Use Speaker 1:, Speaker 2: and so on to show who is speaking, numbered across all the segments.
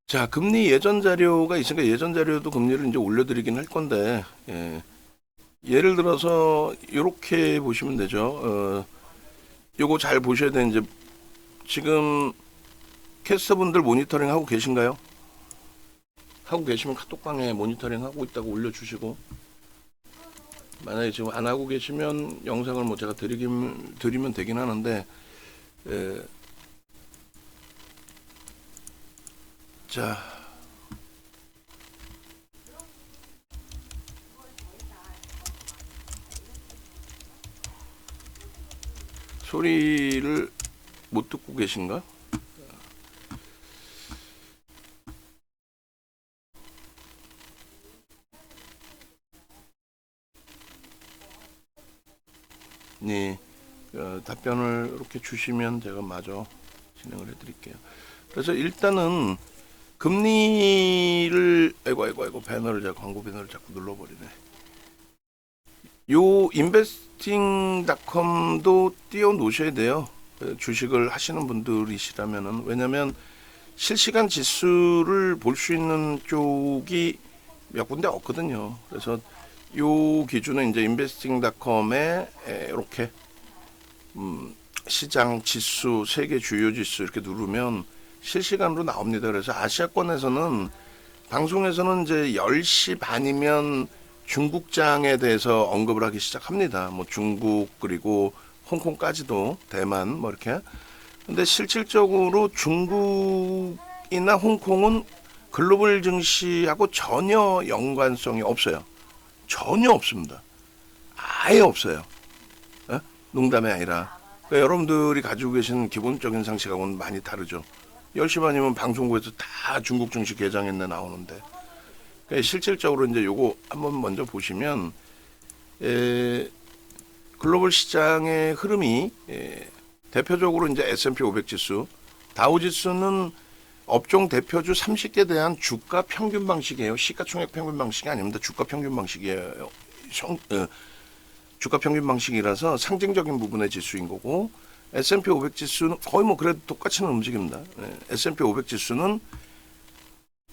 Speaker 1: 자, 금리 예전 자료가 있으니까 예전 자료도 금리를 이제 올려드리긴 할 건데, 예를 들어서 이렇게 보시면 되죠. 요거 잘 보셔야 되는 이제 지금 캐스터분들 모니터링 하고 계신가요? 하고 계시면 카톡방에 모니터링 하고 있다고 올려주시고, 만약에 지금 안 하고 계시면 영상을 뭐 제가 드리면 되긴 하는데, 에, 자. 소리를 못 듣고 계신가? 네, 답변을 이렇게 주시면 제가 마저 진행을 해드릴게요. 그래서 일단은 금리를 아이고 배너를 제가 광고 배너를 자꾸 눌러버리네. 요 인베스팅닷컴도 띄워 놓으셔야 돼요. 주식을 하시는 분들이시라면은. 왜냐면 실시간 지수를 볼 수 있는 쪽이 몇 군데 없거든요. 그래서 요 기준은 이제 인베스팅닷컴에 이렇게 시장 지수, 세계 주요 지수 이렇게 누르면 실시간으로 나옵니다. 그래서 아시아권에서는 방송에서는 이제 10시 반이면 중국장에 대해서 언급을 하기 시작합니다. 뭐 중국 그리고 홍콩까지도 대만 뭐 이렇게. 근데 실질적으로 중국이나 홍콩은 글로벌 증시하고 전혀 연관성이 없어요. 전혀 없습니다. 아예 없어요. 에? 농담이 아니라. 그러니까 여러분들이 가지고 계신 기본적인 상식하고는 많이 다르죠. 10시 반이면 방송국에서 다 중국 증시 개장했네 나오는데. 그러니까 실질적으로 이제 요거 한번 먼저 보시면 글로벌 시장의 흐름이 대표적으로 이제 S&P 500 지수, 다우 지수는 업종 대표주 30개 대한 주가 평균 방식이에요. 시가총액 평균 방식이 아닙니다. 주가 평균 방식이에요. 주가 평균 방식이라서 상징적인 부분의 지수인 거고, S&P 500 지수는 거의 뭐 그래도 똑같이는 움직입니다. S&P 500 지수는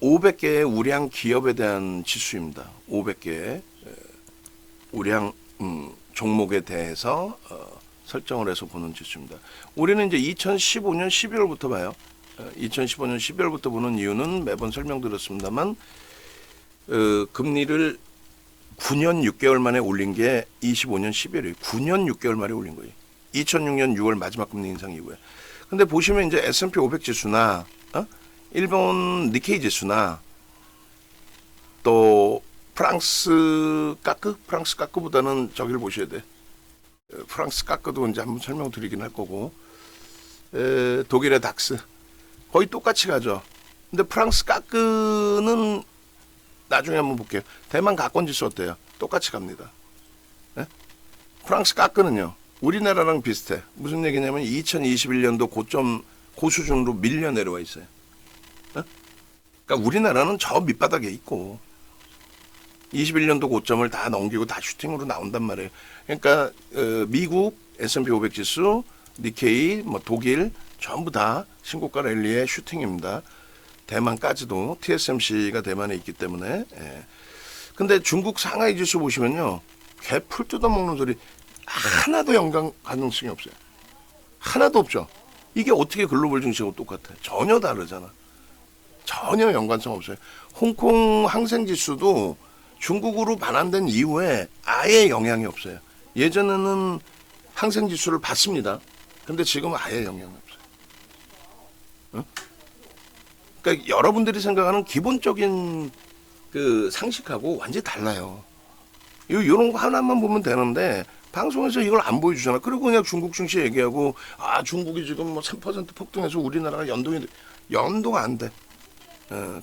Speaker 1: 500개의 우량 기업에 대한 지수입니다. 500개의 우량 종목에 대해서 설정을 해서 보는 지수입니다. 우리는 이제 2015년 12월부터 봐요. 2015년 12월부터 보는 이유는 매번 설명드렸습니다만 금리를 9년 6개월 만에 올린 게 25년 12월이에요. 9년 6개월 만에 올린 거예요. 2006년 6월 마지막 금리 인상 이후에. 근데 보시면 이제 S&P 500 지수나 일본 니케이 지수나 또 프랑스 까크보다는 저기를 보셔야 돼. 프랑스 까크도 이제 한번 설명드리긴 할 거고, 독일의 닥스 거의 똑같이 가죠. 근데 프랑스 까크는 나중에 한번 볼게요. 대만 가권 지수 어때요? 똑같이 갑니다. 네? 프랑스 까크는요, 우리나라랑 비슷해. 무슨 얘기냐면 2021년도 고수준으로 밀려 내려와 있어요. 그러니까 우리나라는 저 밑바닥에 있고 21년도 고점을 다 넘기고 다 슈팅으로 나온단 말이에요. 그러니까 미국 S&P 500 지수, 니케이, 뭐 독일 전부 다 신고가 랠리의 슈팅입니다. 대만까지도 TSMC가 대만에 있기 때문에. 근데 중국 상하이 지수 보시면요, 개 풀 뜯어먹는 소리 하나도 연관 가능성이 없어요. 하나도 없죠. 이게 어떻게 글로벌 증시하고 똑같아? 전혀 다르잖아. 전혀 연관성 없어요. 홍콩 항생지수도 중국으로 반환된 이후에 아예 영향이 없어요. 예전에는 항생지수를 봤습니다. 근데 지금은 아예 영향이 없어요. 어? 그러니까 여러분들이 생각하는 기본적인 그 상식하고 완전히 달라요. 이런 거 하나만 보면 되는데 방송에서 이걸 안 보여주잖아. 그리고 그냥 중국 증시 얘기하고 중국이 지금 뭐 3% 폭등해서 우리나라가 연동 안 돼.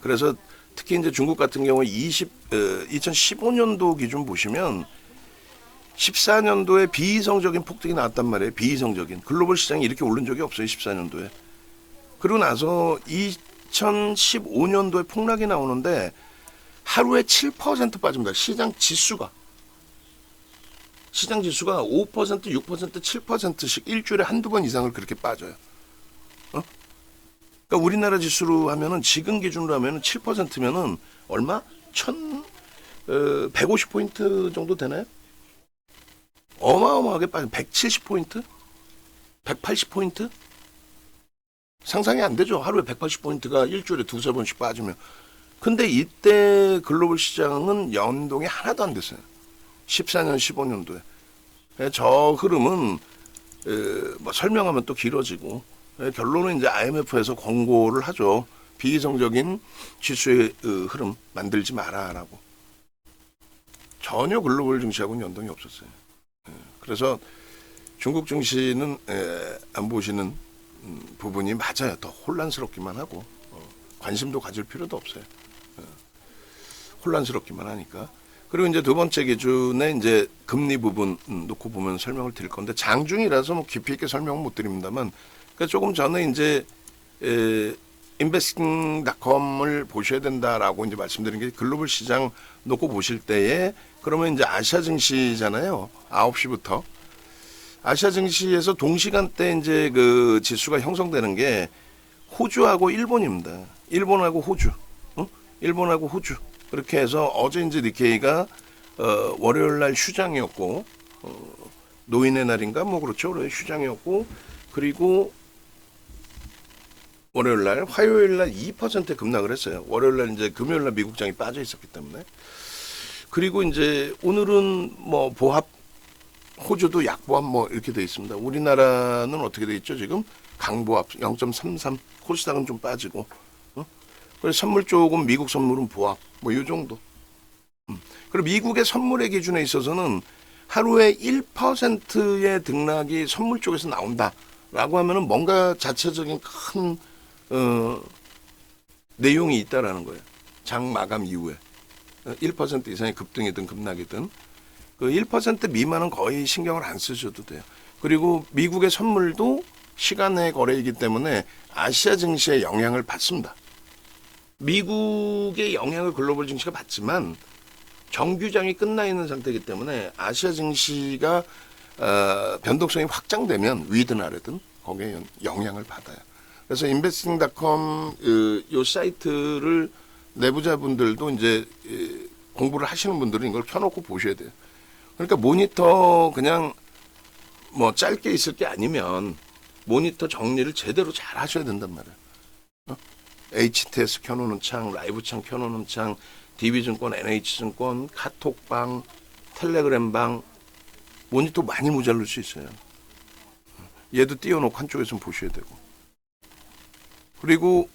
Speaker 1: 그래서 특히 이제 중국 같은 경우 2015년도 기준 보시면 14년도에 비이성적인 폭등이 나왔단 말이에요. 비이성적인. 글로벌 시장이 이렇게 오른 적이 없어요. 14년도에. 그러고 나서 2015년도에 폭락이 나오는데 하루에 7% 빠집니다. 시장 지수가 5%, 6%, 7%씩 일주일에 한두 번 이상을 그렇게 빠져요. 그러니까 그러니까 우리나라 지수로 하면은 지금 기준으로 하면은 7%면은 얼마? 150포인트 정도 되나요? 어마어마하게 빠진 170포인트? 180포인트? 상상이 안 되죠. 하루에 180포인트가 일주일에 두세 번씩 빠지면. 근데 이때 글로벌 시장은 연동이 하나도 안 됐어요. 14년, 15년도에. 저 흐름은 뭐 설명하면 또 길어지고 결론은 이제 IMF에서 권고를 하죠. 비이성적인 지수의 흐름 만들지 마라라고. 전혀 글로벌 증시하고는 연동이 없었어요. 그래서 중국 증시는 안 보시는 부분이 맞아요. 더 혼란스럽기만 하고 관심도 가질 필요도 없어요. 혼란스럽기만 하니까. 그리고 이제 두 번째 기준에 이제 금리 부분 놓고 보면 설명을 드릴 건데 장중이라서 뭐 깊이 있게 설명은 못 드립니다만 그러니까 조금 전에 이제 investing.com을 보셔야 된다라고 이제 말씀드린 게 글로벌 시장 놓고 보실 때에 그러면 이제 아시아 증시잖아요. 9시부터 아시아 증시에서 동시간대 이제 그 지수가 형성되는 게 호주하고 일본입니다. 일본하고 호주, 일본하고 호주. 그렇게 해서 어제 이제 니케이가 월요일 날 휴장이었고 노인의 날인가 뭐 그렇죠. 휴장이었고 그리고 월요일 날, 화요일 날 2% 급락을 했어요. 월요일 날 이제 금요일 날 미국장이 빠져 있었기 때문에. 그리고 이제 오늘은 뭐 보합 호주도 약보합 뭐 이렇게 돼 있습니다. 우리나라는 어떻게 돼 있죠? 지금 강보합 0.33, 코스닥은 좀 빠지고. 그래서 선물 쪽은 미국 선물은 보합 뭐 이 정도. 그리고 미국의 선물의 기준에 있어서는 하루에 1%의 등락이 선물 쪽에서 나온다라고 하면은 뭔가 자체적인 큰 내용이 있다라는 거예요. 장 마감 이후에 1% 이상의 급등이든 급락이든 그 1% 미만은 거의 신경을 안 쓰셔도 돼요. 그리고 미국의 선물도 시간의 거래이기 때문에 아시아 증시에 영향을 받습니다. 미국의 영향을 글로벌 증시가 받지만 정규장이 끝나 있는 상태이기 때문에 아시아 증시가 변동성이 확장되면 위든 아래든 거기에 영향을 받아요. 그래서 investing.com 요 사이트를 내부자분들도 이제 공부를 하시는 분들은 이걸 켜놓고 보셔야 돼요. 그러니까 모니터 그냥 뭐 짧게 있을 게 아니면 모니터 정리를 제대로 잘 하셔야 된단 말이에요. HTS 켜놓는 창, 라이브 창 켜놓는 창, DB증권, NH증권, 카톡방, 텔레그램방 모니터 많이 모자랄 수 있어요. 얘도 띄워놓고 한쪽에서 보셔야 되고. 그리고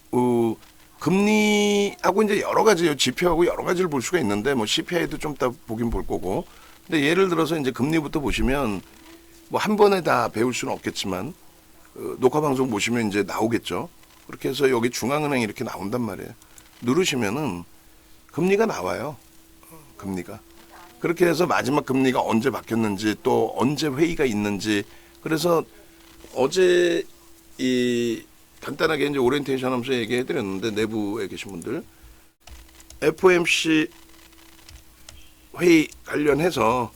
Speaker 1: 금리하고 이제 여러 가지 지표하고 여러 가지를 볼 수가 있는데 뭐 CPI도 좀 이따 보긴 볼 거고. 근데 예를 들어서 이제 금리부터 보시면 뭐 한 번에 다 배울 수는 없겠지만 녹화 방송 보시면 이제 나오겠죠. 그렇게 해서 여기 중앙은행 이렇게 나온단 말이에요. 누르시면은 금리가 나와요. 금리가. 그렇게 해서 마지막 금리가 언제 바뀌었는지 또 언제 회의가 있는지 그래서 어제 이 간단하게 이제 오리엔테이션 하면서 얘기해 드렸는데 내부에 계신 분들 FOMC 회의 관련해서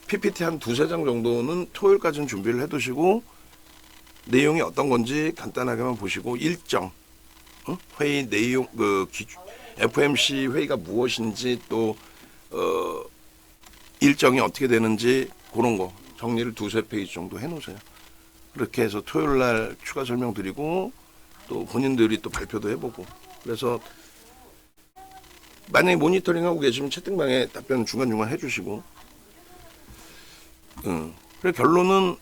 Speaker 1: PPT 한 두세 장 정도는 토요일까지는 준비를 해 두시고 내용이 어떤 건지 간단하게만 보시고 일정 회의 내용 FOMC 회의가 무엇인지 또 일정이 어떻게 되는지 그런 거 정리를 두세 페이지 정도 해 놓으세요. 그렇게 해서 토요일 날 추가 설명 드리고 또 본인들이 또 발표도 해보고 그래서 만약에 모니터링 하고 계시면 채팅방에 답변 중간중간 해주시고 그래 결론은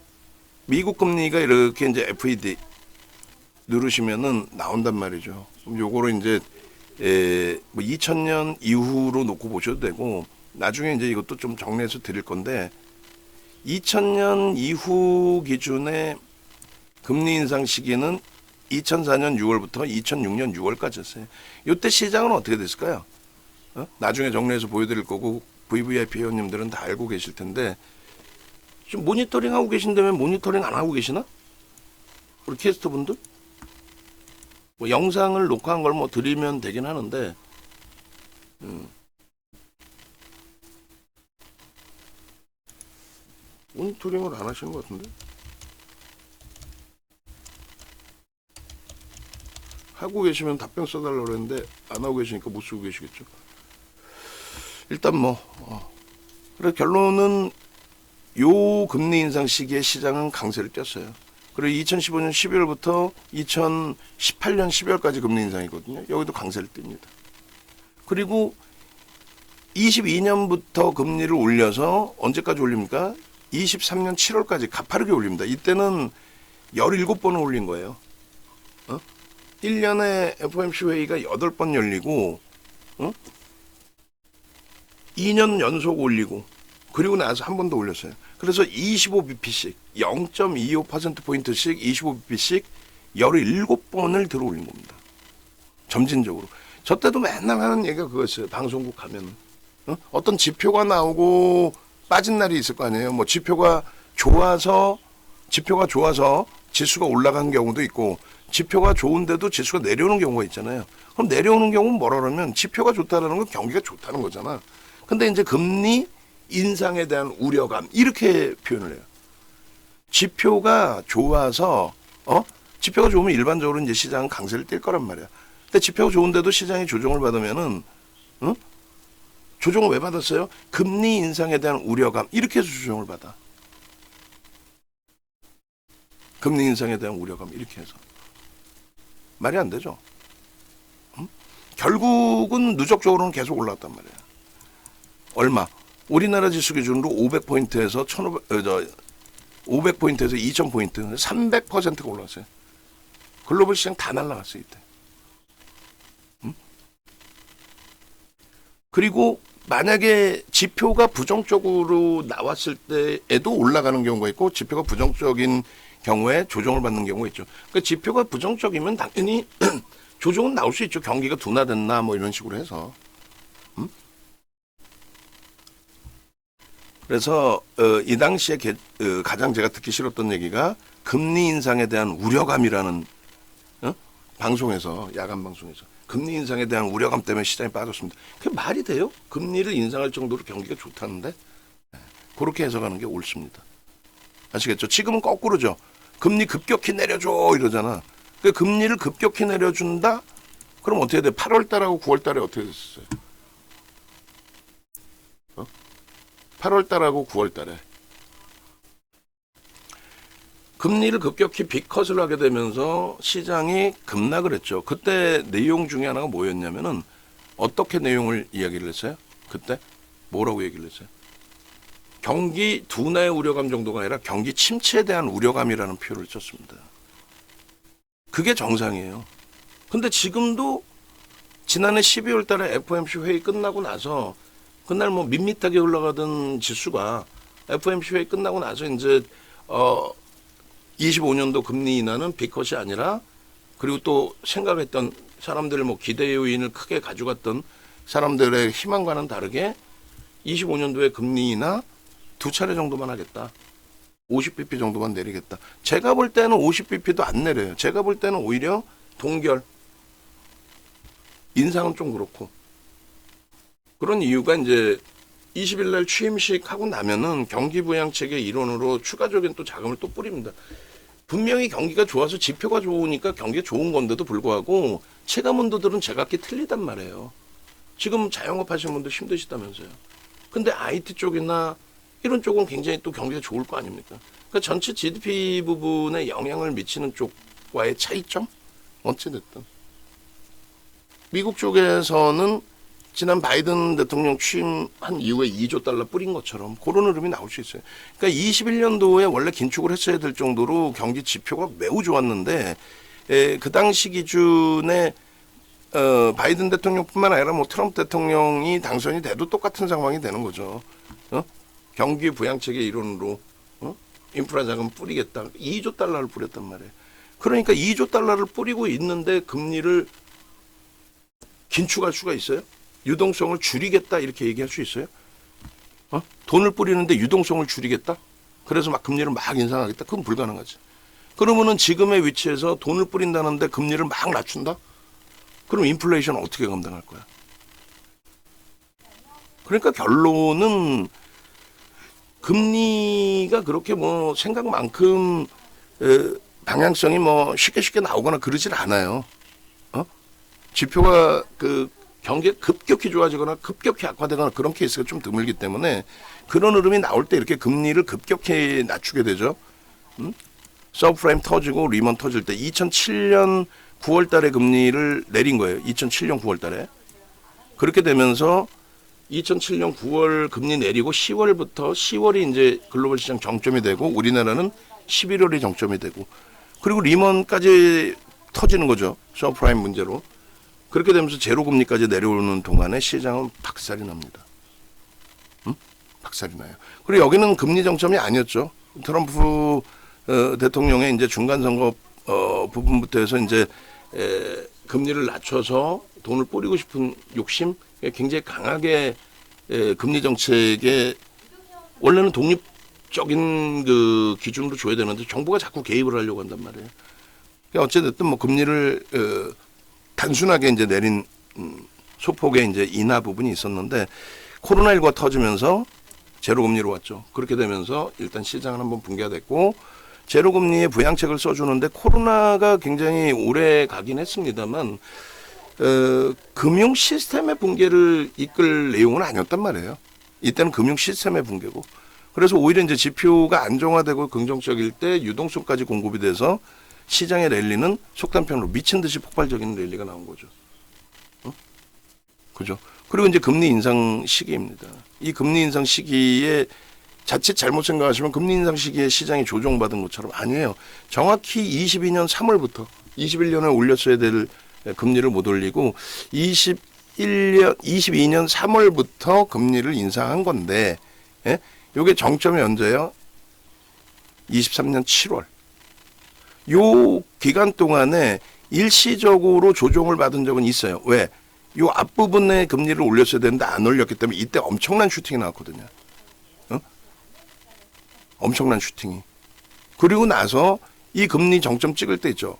Speaker 1: 미국 금리가 이렇게 이제 FED 누르시면은 나온단 말이죠. 그럼 요거를 이제 뭐 2000년 이후로 놓고 보셔도 되고 나중에 이제 이것도 좀 정리해서 드릴 건데 2000년 이후 기준의 금리 인상 시기는 2004년 6월부터 2006년 6월까지였어요. 이때 시장은 어떻게 됐을까요? 나중에 정리해서 보여드릴 거고 VVIP 회원님들은 다 알고 계실 텐데 지금 모니터링 하고 계신다면 모니터링 안 하고 계시나? 우리 캐스터 분들? 뭐 영상을 녹화한 걸 뭐 드리면 되긴 하는데 모니터링을 안 하시는 것 같은데? 하고 계시면 답변 써달라고 그랬는데 안 하고 계시니까 못 쓰고 계시겠죠. 일단 그래 결론은 요 금리 인상 시기에 시장은 강세를 띄었어요. 그리고 2015년 12월부터 2018년 12월까지 금리 인상이거든요. 여기도 강세를 띱니다. 그리고 22년부터 금리를 올려서 언제까지 올립니까? 23년 7월까지 가파르게 올립니다. 이때는 17번을 올린 거예요. 1년에 FOMC 회의가 8번 열리고 2년 연속 올리고 그리고 나서 한 번 더 올렸어요. 그래서 25bp씩 0.25%포인트씩 25bp씩 17번을 들어 올린 겁니다. 점진적으로. 저 때도 맨날 하는 얘기가 그거였어요. 방송국 가면 어떤 지표가 나오고 빠진 날이 있을 거 아니에요. 뭐 지표가 좋아서 지수가 올라간 경우도 있고 지표가 좋은데도 지수가 내려오는 경우가 있잖아요. 그럼 내려오는 경우는 뭐라 그러면 지표가 좋다라는 건 경기가 좋다는 거잖아. 근데 이제 금리 인상에 대한 우려감 이렇게 표현을 해요. 지표가 좋아서 지표가 좋으면 일반적으로 이제 시장은 강세를 띨 거란 말이야. 근데 지표가 좋은데도 시장이 조정을 받으면은 조정을 왜 받았어요? 금리 인상에 대한 우려감 이렇게 해서 조정을 받아. 금리 인상에 대한 우려감 이렇게 해서 말이 안 되죠. 결국은 누적적으로는 계속 올라왔단 말이에요. 얼마? 우리나라 지수 기준으로 500포인트에서 500포인트에서 2000포인트 300%가 올라왔어요. 글로벌 시장 다 날라갔어요 이때. 그리고 만약에 지표가 부정적으로 나왔을 때에도 올라가는 경우가 있고 지표가 부정적인 경우에 조정을 받는 경우가 있죠. 그러니까 지표가 부정적이면 당연히 조정은 나올 수 있죠. 경기가 둔화됐나 뭐 이런 식으로 해서. 그래서 이 당시에 가장 제가 듣기 싫었던 얘기가 금리 인상에 대한 우려감이라는 방송에서 야간 방송에서 금리 인상에 대한 우려감 때문에 시장이 빠졌습니다. 그게 말이 돼요? 금리를 인상할 정도로 경기가 좋다는데 그렇게 해석하는 게 옳습니다. 아시겠죠? 지금은 거꾸로죠. 금리 급격히 내려줘 이러잖아. 그 금리를 급격히 내려준다? 그럼 어떻게 돼? 8월 달하고 9월 달에 어떻게 됐어요? 8월 달하고 9월 달에 금리를 급격히 빅컷을 하게 되면서 시장이 급락을 했죠. 그때 내용 중에 하나가 뭐였냐면은 어떻게 내용을 이야기를 했어요? 그때 뭐라고 얘기를 했어요? 경기 둔화의 우려감 정도가 아니라 경기 침체에 대한 우려감이라는 표현을 썼습니다. 그게 정상이에요. 근데 지금도 지난해 12월 달에 FOMC 회의 끝나고 나서 그날 뭐 밋밋하게 올라가던 지수가 FOMC 회의 끝나고 나서 이제 25년도 금리 인하는 빅컷이 아니라 그리고 또 생각했던 사람들 뭐 기대 요인을 크게 가져갔던 사람들의 희망과는 다르게 25년도에 금리 인하 2차례 정도만 하겠다. 50bp 정도만 내리겠다. 제가 볼 때는 50bp도 안 내려요. 제가 볼 때는 오히려 동결. 인상은 좀 그렇고. 그런 이유가 이제 20일 날 취임식 하고 나면은 경기 부양책의 일원으로 추가적인 또 자금을 또 뿌립니다. 분명히 경기가 좋아서 지표가 좋으니까 경기가 좋은 건데도 불구하고 체감온도들은 제각기 틀리단 말이에요. 지금 자영업 하시는 분들 힘드시다면서요. 근데 IT 쪽이나 이런 쪽은 굉장히 또 경기가 좋을 거 아닙니까? 그러니까 전체 GDP 부분에 영향을 미치는 쪽과의 차이점? 어찌됐든. 미국 쪽에서는 지난 바이든 대통령 취임한 이후에 2조 달러 뿌린 것처럼 그런 흐름이 나올 수 있어요. 그러니까 21년도에 원래 긴축을 했어야 될 정도로 경기 지표가 매우 좋았는데 그 당시 기준에 바이든 대통령뿐만 아니라 뭐 트럼프 대통령이 당선이 돼도 똑같은 상황이 되는 거죠. 경기 부양책의 일원으로 인프라 자금 뿌리겠다. 2조 달러를 뿌렸단 말이에요. 그러니까 2조 달러를 뿌리고 있는데 금리를 긴축할 수가 있어요? 유동성을 줄이겠다 이렇게 얘기할 수 있어요? 돈을 뿌리는데 유동성을 줄이겠다? 그래서 막 금리를 막 인상하겠다? 그건 불가능하지. 그러면은 지금의 위치에서 돈을 뿌린다는데 금리를 막 낮춘다? 그럼 인플레이션 어떻게 감당할 거야? 그러니까 결론은 금리가 그렇게 뭐 생각만큼 방향성이 뭐 쉽게 나오거나 그러질 않아요. 지표가 그 경기가 급격히 좋아지거나 급격히 악화되거나 그런 케이스가 좀 드물기 때문에 그런 흐름이 나올 때 이렇게 금리를 급격히 낮추게 되죠. 서브프라임 터지고 리먼 터질 때 2007년 9월 달에 금리를 내린 거예요. 2007년 9월 달에. 그렇게 되면서 2007년 9월 금리 내리고 10월이 이제 글로벌 시장 정점이 되고 우리나라는 11월이 정점이 되고 그리고 리먼까지 터지는 거죠. 서브프라임 문제로. 그렇게 되면서 제로 금리까지 내려오는 동안에 시장은 박살이 납니다. 박살이 나요. 그리고 여기는 금리 정점이 아니었죠. 트럼프 대통령의 이제 중간 선거 부분부터 해서 이제 금리를 낮춰서 돈을 뿌리고 싶은 욕심 굉장히 강하게 금리 정책에 원래는 독립적인 그 기준으로 줘야 되는데 정부가 자꾸 개입을 하려고 한단 말이에요. 그러니까 어쨌든 뭐 금리를 단순하게 이제 내린 소폭의 이제 인하 부분이 있었는데 코로나19가 터지면서 제로금리로 왔죠. 그렇게 되면서 일단 시장은 한번 붕괴가 됐고 제로금리의 부양책을 써주는데 코로나가 굉장히 오래 가긴 했습니다만 금융 시스템의 붕괴를 이끌 내용은 아니었단 말이에요. 이때는 금융 시스템의 붕괴고 그래서 오히려 이제 지표가 안정화되고 긍정적일 때 유동성까지 공급이 돼서 시장의 랠리는 속단편으로 미친 듯이 폭발적인 랠리가 나온 거죠. 그죠? 그리고 이제 금리 인상 시기입니다. 이 금리 인상 시기에 자칫 잘못 생각하시면 금리 인상 시기에 시장이 조정받은 것처럼 아니에요. 정확히 22년 3월부터 21년에 올렸어야 될 금리를 못 올리고 22년 3월부터 금리를 인상한 건데 예? 이게 정점이 언제예요? 23년 7월. 요 기간 동안에 일시적으로 조정을 받은 적은 있어요. 왜? 요 앞부분에 금리를 올렸어야 되는데 안 올렸기 때문에 이때 엄청난 슈팅이 나왔거든요. 엄청난 슈팅이. 그리고 나서 이 금리 정점 찍을 때 있죠.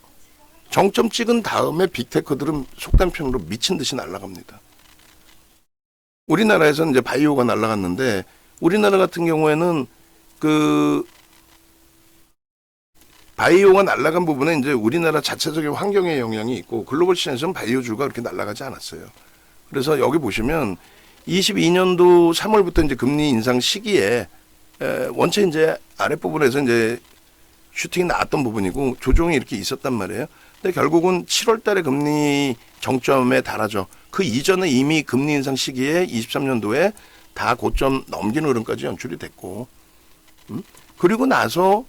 Speaker 1: 정점 찍은 다음에 빅테크들은 속단편으로 미친 듯이 날아갑니다. 우리나라에서는 이제 바이오가 날아갔는데 우리나라 같은 경우에는 그 바이오가 날아간 부분에 이제 우리나라 자체적인 환경의 영향이 있고 글로벌 시장에서는 바이오주가 그렇게 날아가지 않았어요. 그래서 여기 보시면 22년도 3월부터 이제 금리 인상 시기에 원체 이제 아랫부분에서 이제 슈팅이 나왔던 부분이고 조정이 이렇게 있었단 말이에요. 근데 결국은 7월 달에 금리 정점에 달하죠. 그 이전에 이미 금리 인상 시기에 23년도에 다 고점 넘기는 흐름까지 연출이 됐고 그리고 나서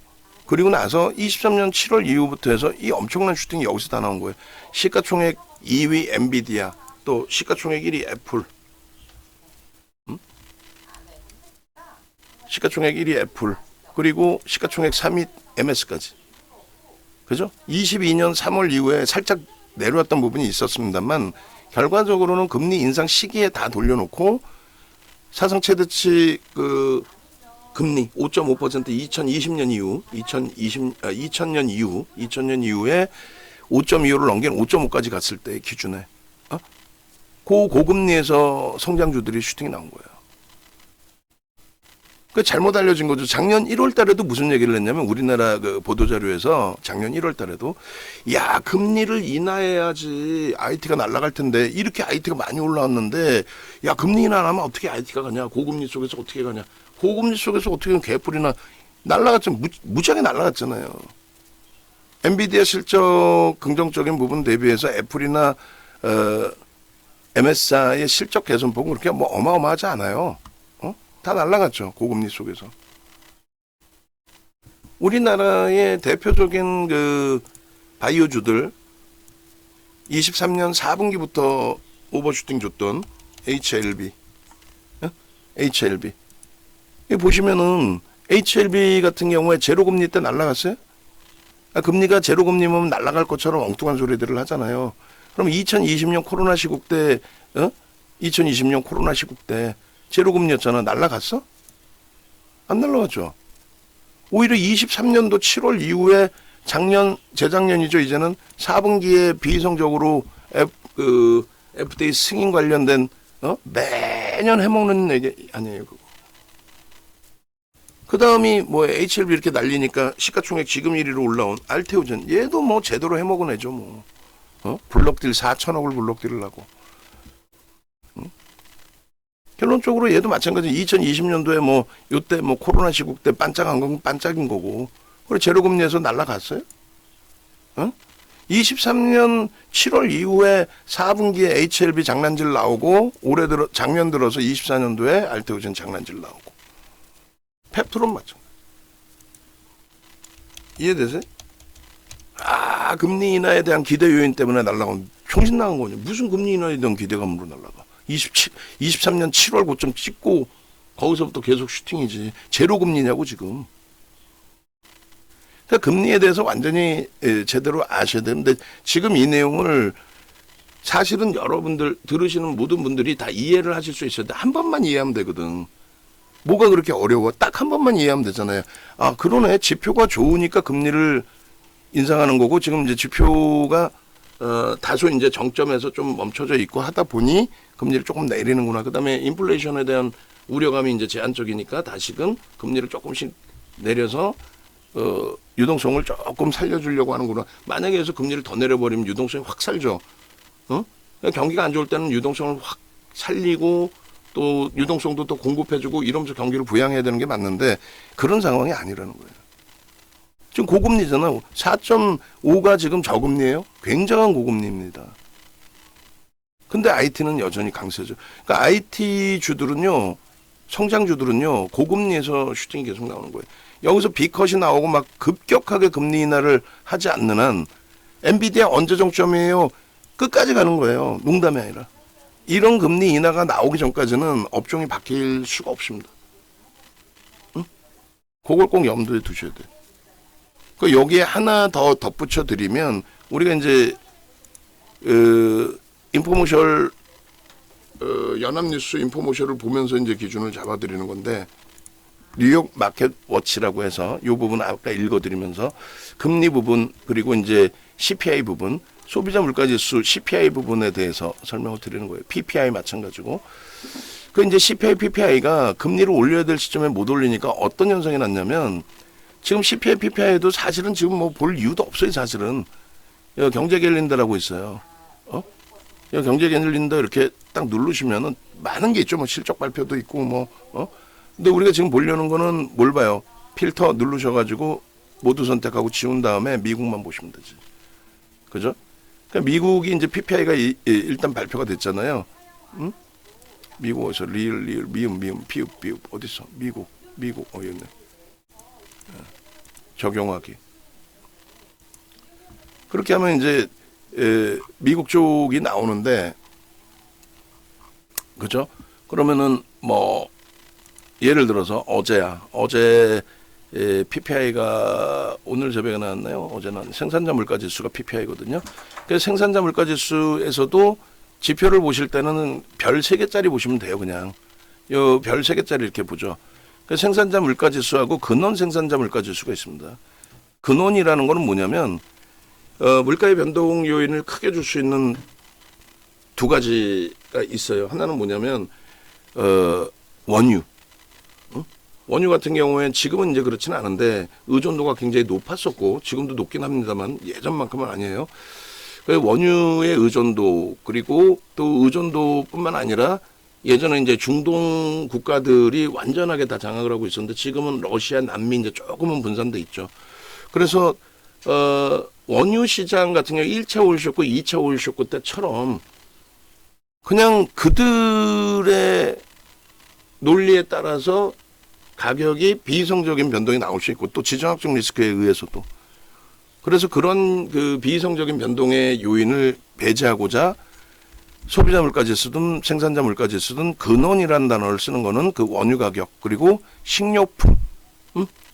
Speaker 1: 23년 7월 이후부터 해서 이 엄청난 슈팅이 여기서 다 나온 거예요. 시가총액 2위 엔비디아, 또 시가총액 1위 애플. 시가총액 1위 애플. 그리고 시가총액 3위 MS까지. 그죠? 22년 3월 이후에 살짝 내려왔던 부분이 있었습니다만 결과적으로는 금리 인상 시기에 다 돌려놓고 사상 최대치 그 금리 5.5% 2020년 이후 2000년 이후에 5.25를 넘긴 5.5까지 갔을 때 기준에 고금리에서 성장주들이 슈팅이 나온 거예요. 그 잘못 알려진 거죠. 작년 1월 달에도 무슨 얘기를 했냐면 우리나라 그 보도자료에서 작년 1월 달에도 야 금리를 인하해야지 IT가 날아갈 텐데 이렇게 IT가 많이 올라왔는데 야 금리 인하하면 어떻게 IT가 가냐 고금리 속에서 어떻게 가냐 고금리 속에서 어떻게 개뿔이나 날아갔죠. 무지하게 날아갔잖아요. 엔비디아 실적 긍정적인 부분 대비해서 애플이나 MSI의 실적 개선 보고 그렇게 뭐 어마어마하지 않아요. 다 날아갔죠. 고금리 속에서. 우리나라의 대표적인 그 바이오주들 23년 4분기부터 오버슈팅 줬던 HLB. HLB. 보시면은 HLB 같은 경우에 제로금리 때 날아갔어요? 금리가 제로금리면 날아갈 것처럼 엉뚱한 소리들을 하잖아요. 그럼 2020년 코로나 시국 때, 2020년 코로나 시국 때 제로금리였잖아. 날아갔어? 안 날아갔죠. 오히려 23년도 7월 이후에 재작년이죠. 이제는 4분기에 비이성적으로 FDA 승인 관련된 매년 해먹는 얘기 아니에요. 그거. 그 다음이 뭐 HLB 이렇게 날리니까 시가총액 지금 1위로 올라온 알테오젠 얘도 뭐 제대로 해먹은 애죠. 뭐 블록딜 4천억을 블록딜을 하고. 결론적으로 얘도 마찬가지. 2020년도에 뭐 요때 뭐 코로나 시국 때 반짝한 건 반짝인 거고. 그리고 제로금리에서 날라갔어요. 23년 7월 이후에 4분기에 HLB 장난질 나오고 작년 들어서 24년도에 알테오젠 장난질 나오고. 펩트론 마찬가지. 이해되세요? 금리 인하에 대한 기대 요인 때문에 날라간 정신 나간 거냐. 무슨 금리 인하에 대한 기대감으로 날라가. 23년 7월 고점 찍고 거기서부터 계속 슈팅이지. 제로 금리냐고 지금. 그러니까 금리에 대해서 완전히 제대로 아셔야 되는데 지금 이 내용을 사실은 여러분들 들으시는 모든 분들이 다 이해를 하실 수 있어야 돼. 한 번만 이해하면 되거든. 뭐가 그렇게 어려워. 딱 한 번만 이해하면 되잖아요. 그러네. 지표가 좋으니까 금리를 인상하는 거고 지금 이제 지표가 다소 이제 정점에서 좀 멈춰져 있고 하다 보니 금리를 조금 내리는구나. 그다음에 인플레이션에 대한 우려감이 이제 제한적이니까 다시금 금리를 조금씩 내려서 유동성을 조금 살려주려고 하는구나. 만약에 해서 금리를 더 내려버리면 유동성이 확 살죠. 경기가 안 좋을 때는 유동성을 확 살리고 또 유동성도 더 공급해주고 이러면서 경기를 부양해야 되는 게 맞는데 그런 상황이 아니라는 거예요. 지금 고금리잖아. 4.5가 지금 저금리예요. 굉장한 고금리입니다. 근데 IT는 여전히 강세죠. 그러니까 IT 주들은요, 성장주들은요, 고금리에서 슈팅이 계속 나오는 거예요. 여기서 B컷이 나오고 막 급격하게 금리 인하를 하지 않는 한 엔비디아 언제 정점이에요? 끝까지 가는 거예요. 농담이 아니라. 이런 금리 인하가 나오기 전까지는 업종이 바뀔 수가 없습니다. 그걸 꼭 염두에 두셔야 돼요. 여기에 하나 더 덧붙여 드리면 우리가 이제 인포모셜 연합뉴스 인포모셜을 보면서 이제 기준을 잡아드리는 건데 뉴욕 마켓 워치라고 해서 이 부분 아까 읽어드리면서 금리 부분 그리고 이제 CPI 부분 소비자 물가지수 CPI 부분에 대해서 설명을 드리는 거예요. PPI 마찬가지고 그 이제 CPI, PPI가 금리를 올려야 될 시점에 못 올리니까 어떤 현상이 났냐면 지금 CPI, PPI도 사실은 지금 뭐 볼 이유도 없어요. 사실은 경제 갤린다라고 있어요. 경제 갤린다 이렇게 딱 누르시면은 많은 게 있죠. 뭐 실적 발표도 있고 뭐 근데 우리가 지금 보려는 거는 뭘 봐요? 필터 누르셔가지고 모두 선택하고 지운 다음에 미국만 보시면 되지. 그죠? 그러니까 미국이 이제 PPI가 일단 발표가 됐잖아요. 미국에서 리을 미음 피읍 어딨어? 미국 여기 있네. 적용하기. 그렇게 하면 이제 미국 쪽이 나오는데 그죠? 그러면은 뭐 예를 들어서 어제 PPI가 오늘 저녁에 나왔나요? 어제는 생산자 물가 지수가 PPI거든요. 그래서 생산자 물가 지수에서도 지표를 보실 때는 별 3개짜리 보시면 돼요. 그냥 요 별 3개짜리 이렇게 보죠. 생산자 물가 지수하고 근원 생산자 물가 지수가 있습니다. 근원이라는 거는 뭐냐면 물가의 변동 요인을 크게 줄 수 있는 두 가지가 있어요. 하나는 뭐냐면 원유. 원유 같은 경우엔 지금은 이제 그렇지는 않은데 의존도가 굉장히 높았었고 지금도 높긴 합니다만 예전만큼은 아니에요. 원유의 의존도 그리고 또 의존도뿐만 아니라 예전에 이제 중동 국가들이 완전하게 다 장악을 하고 있었는데 지금은 러시아, 남미 이제 조금은 분산돼 있죠. 그래서 원유 시장 같은 경우 1차 오일 쇼크, 2차 오일 쇼크 때처럼 그냥 그들의 논리에 따라서 가격이 비이성적인 변동이 나올 수 있고 또 지정학적 리스크에 의해서도 그래서 그런 그 비이성적인 변동의 요인을 배제하고자 소비자 물가지수든 생산자 물가지수든 근원이라는 단어를 쓰는 거는 그 원유 가격 그리고 식료품,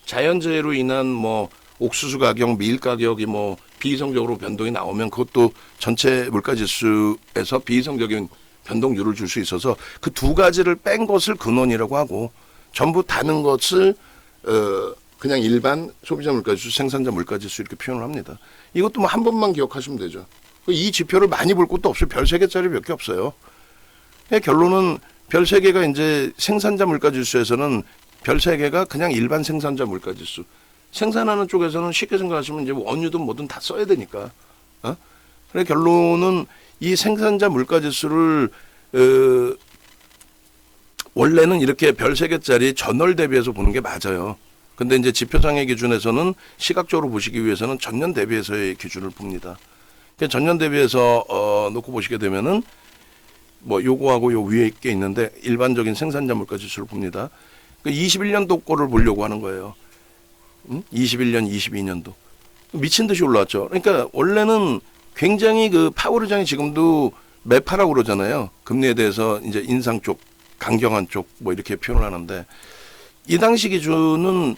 Speaker 1: 자연재해로 인한 뭐 옥수수 가격, 밀 가격이 뭐 비이성적으로 변동이 나오면 그것도 전체 물가지수에서 비이성적인 변동률을 줄 수 있어서 그 두 가지를 뺀 것을 근원이라고 하고 전부 다른 것을 그냥 일반 소비자 물가지수, 생산자 물가지수 이렇게 표현을 합니다. 이것도 뭐 한 번만 기억하시면 되죠. 이 지표를 많이 볼 것도 없어요. 별 3개짜리 몇 개 없어요. 결론은 별 3개가 이제 생산자 물가지수에서는 별 3개가 그냥 일반 생산자 물가지수. 생산하는 쪽에서는 쉽게 생각하시면 이제 원유든 뭐든 다 써야 되니까. 그래 결론은 이 생산자 물가지수를 원래는 이렇게 별 3개짜리 전월 대비해서 보는 게 맞아요. 근데 이제 지표상의 기준에서는 시각적으로 보시기 위해서는 전년 대비해서의 기준을 봅니다. 그러니까 전년 대비해서 놓고 보시게 되면은 뭐 요거하고 요 위에 게 있는데 일반적인 생산자 물가 지수를 봅니다. 그 21년도 거를 보려고 하는 거예요. 21년, 22년도. 미친 듯이 올라왔죠. 그러니까 원래는 굉장히 그 파월 의장이 지금도 매파라고 그러잖아요. 금리에 대해서 이제 인상 쪽, 강경한 쪽 뭐 이렇게 표현을 하는데 이 당시 기준은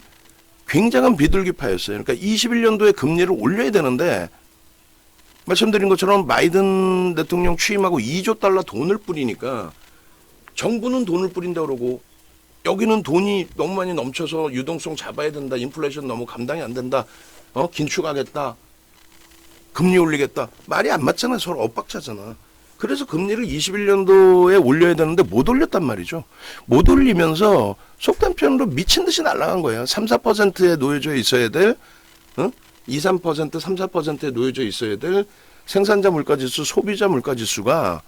Speaker 1: 굉장한 비둘기파였어요. 그러니까 21년도에 금리를 올려야 되는데 말씀드린 것처럼 바이든 대통령 취임하고 2조 달러 돈을 뿌리니까 정부는 돈을 뿌린다 그러고 여기는 돈이 너무 많이 넘쳐서 유동성 잡아야 된다. 인플레이션 너무 감당이 안 된다. 긴축하겠다. 금리 올리겠다. 말이 안 맞잖아. 서로 엇박자잖아. 그래서 금리를 21년도에 올려야 되는데 못 올렸단 말이죠. 못 올리면서 속된 표현으로 미친 듯이 날아간 거예요. 3, 4%에 놓여져 있어야 될 2, 3%, 3, 4%에 놓여져 있어야 될 생산자 물가지수, 소비자 물가지수가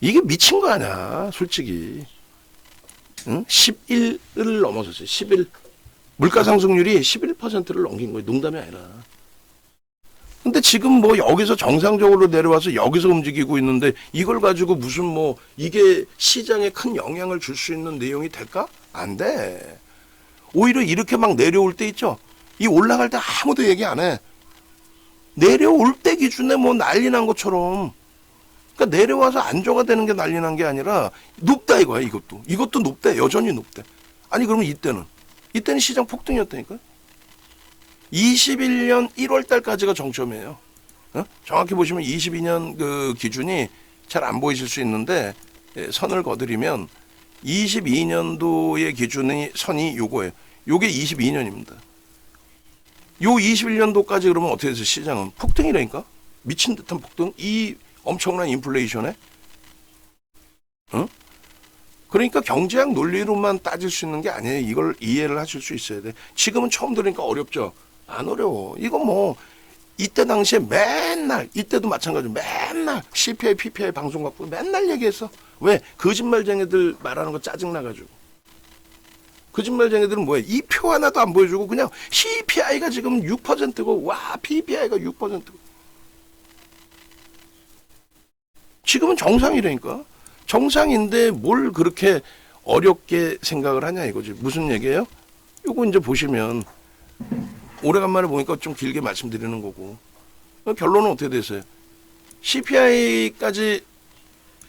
Speaker 1: 이게 미친 거 아니야, 솔직히. 11을 넘어섰어요. 11. 물가 상승률이 11%를 넘긴 거예요. 농담이 아니라. 근데 지금 뭐 여기서 정상적으로 내려와서 여기서 움직이고 있는데 이걸 가지고 무슨 뭐 이게 시장에 큰 영향을 줄 수 있는 내용이 될까? 안 돼. 오히려 이렇게 막 내려올 때 있죠. 이 올라갈 때 아무도 얘기 안 해. 내려올 때 기준에 뭐 난리 난 것처럼. 그러니까 내려와서 안정화 되는 게 난리 난 게 아니라 높다 이거야, 이것도. 이것도 높대. 여전히 높대. 아니 그러면 이때는 시장 폭등이었다니까. 21년 1월 달까지가 정점이에요. 정확히 보시면 22년 그 기준이 잘 안 보이실 수 있는데 선을 거드리면 22년도의 기준이 선이 요거예요. 요게 22년입니다. 요 21년도까지 그러면 어떻게 돼서 시장은 폭등이라니까? 미친 듯한 폭등? 이 엄청난 인플레이션에? 그러니까 경제학 논리로만 따질 수 있는 게 아니에요. 이걸 이해를 하실 수 있어야 돼. 지금은 처음 들으니까 어렵죠? 안 어려워. 이거 뭐 이때 당시에 맨날 이때도 마찬가지로 맨날 CPI, PPI 방송 갖고 맨날 얘기했어. 왜? 거짓말쟁이들 말하는 거 짜증나가지고. 거짓말쟁이들은 뭐야? 이 표 하나도 안 보여주고 그냥 CPI가 지금 6%고 와 PPI가 6%고. 지금은 정상이라니까. 정상인데 뭘 그렇게 어렵게 생각을 하냐 이거지. 무슨 얘기예요? 요거 이제 보시면 오래간만에 보니까 좀 길게 말씀드리는 거고. 결론은 어떻게 되세요? CPI까지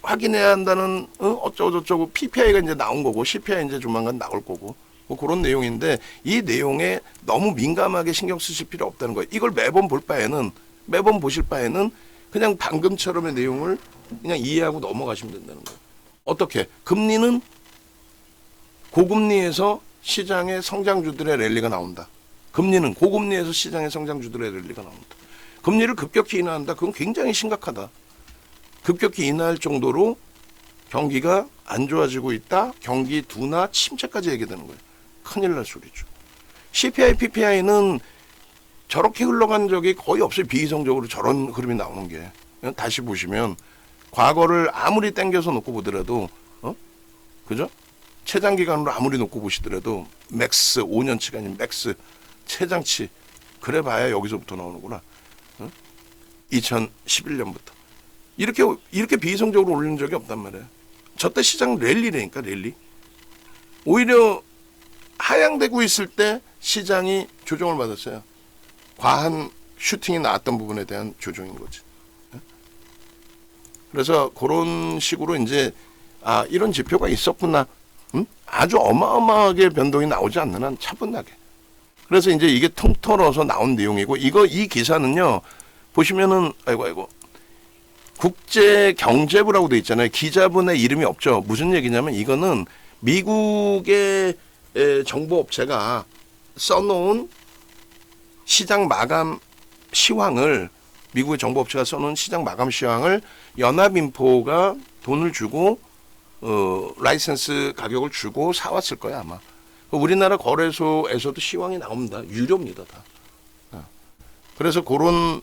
Speaker 1: 확인해야 한다는 어쩌고저쩌고 PPI가 이제 나온 거고 CPI 이제 조만간 나올 거고 뭐 그런 내용인데 이 내용에 너무 민감하게 신경 쓰실 필요 없다는 거예요. 이걸 매번 보실 바에는 그냥 방금처럼의 내용을 그냥 이해하고 넘어가시면 된다는 거예요. 어떻게? 금리는 고금리에서 시장의 성장주들의 랠리가 나온다. 금리는 고금리에서 시장의 성장주들의 랠리가 나온다. 금리를 급격히 인하한다. 그건 굉장히 심각하다. 급격히 인하할 정도로 경기가 안 좋아지고 있다. 경기 둔화, 침체까지 얘기되는 거예요. 큰일 날 소리죠. CPI, PPI는 저렇게 흘러간 적이 거의 없어요. 비이성적으로 저런 흐름이 나오는 게. 다시 보시면 과거를 아무리 땡겨서 놓고 보더라도 그죠? 최장기간으로 아무리 놓고 보시더라도 맥스 5년치가 아닌 맥스 최장치 그래 봐야 여기서부터 나오는구나. 2011년부터 이렇게 비이성적으로 올리는 적이 없단 말이에요. 저때 시장 랠리라니까 랠리. 오히려 하향되고 있을 때 시장이 조정을 받았어요. 과한 슈팅이 나왔던 부분에 대한 조정인 거지. 그래서 그런 식으로 이제 이런 지표가 있었구나. 아주 어마어마하게 변동이 나오지 않는 한 차분하게. 그래서 이제 이게 통틀어서 나온 내용이고 이 기사는요. 보시면은 아이고 국제경제부라고 돼 있잖아요. 기자분의 이름이 없죠. 무슨 얘기냐면 이거는 미국의 정보업체가 써놓은 시장 마감 시황을 미국의 정보업체가 써놓은 시장 마감 시황을 연합인포가 돈을 주고 라이센스 가격을 주고 사왔을 거야 아마. 우리나라 거래소에서도 시황이 나옵니다. 유료입니다 다. 그래서 그런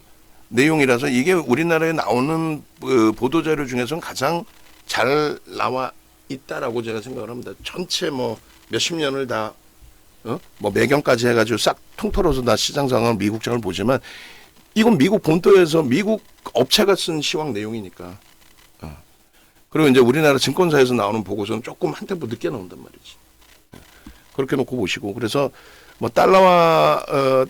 Speaker 1: 내용이라서 이게 우리나라에 나오는 보도자료 중에서는 가장 잘 나와 있다라고 제가 생각을 합니다. 전체 뭐 몇십 년을 다 뭐 매경까지 해가지고 싹 통틀어서 다 시장 상황 미국장을 보지만 이건 미국 본토에서 미국 업체가 쓴 시황 내용이니까. 그리고 이제 우리나라 증권사에서 나오는 보고서는 조금 한 템포 늦게 나온단 말이지. 그렇게 놓고 보시고 그래서 뭐 달러에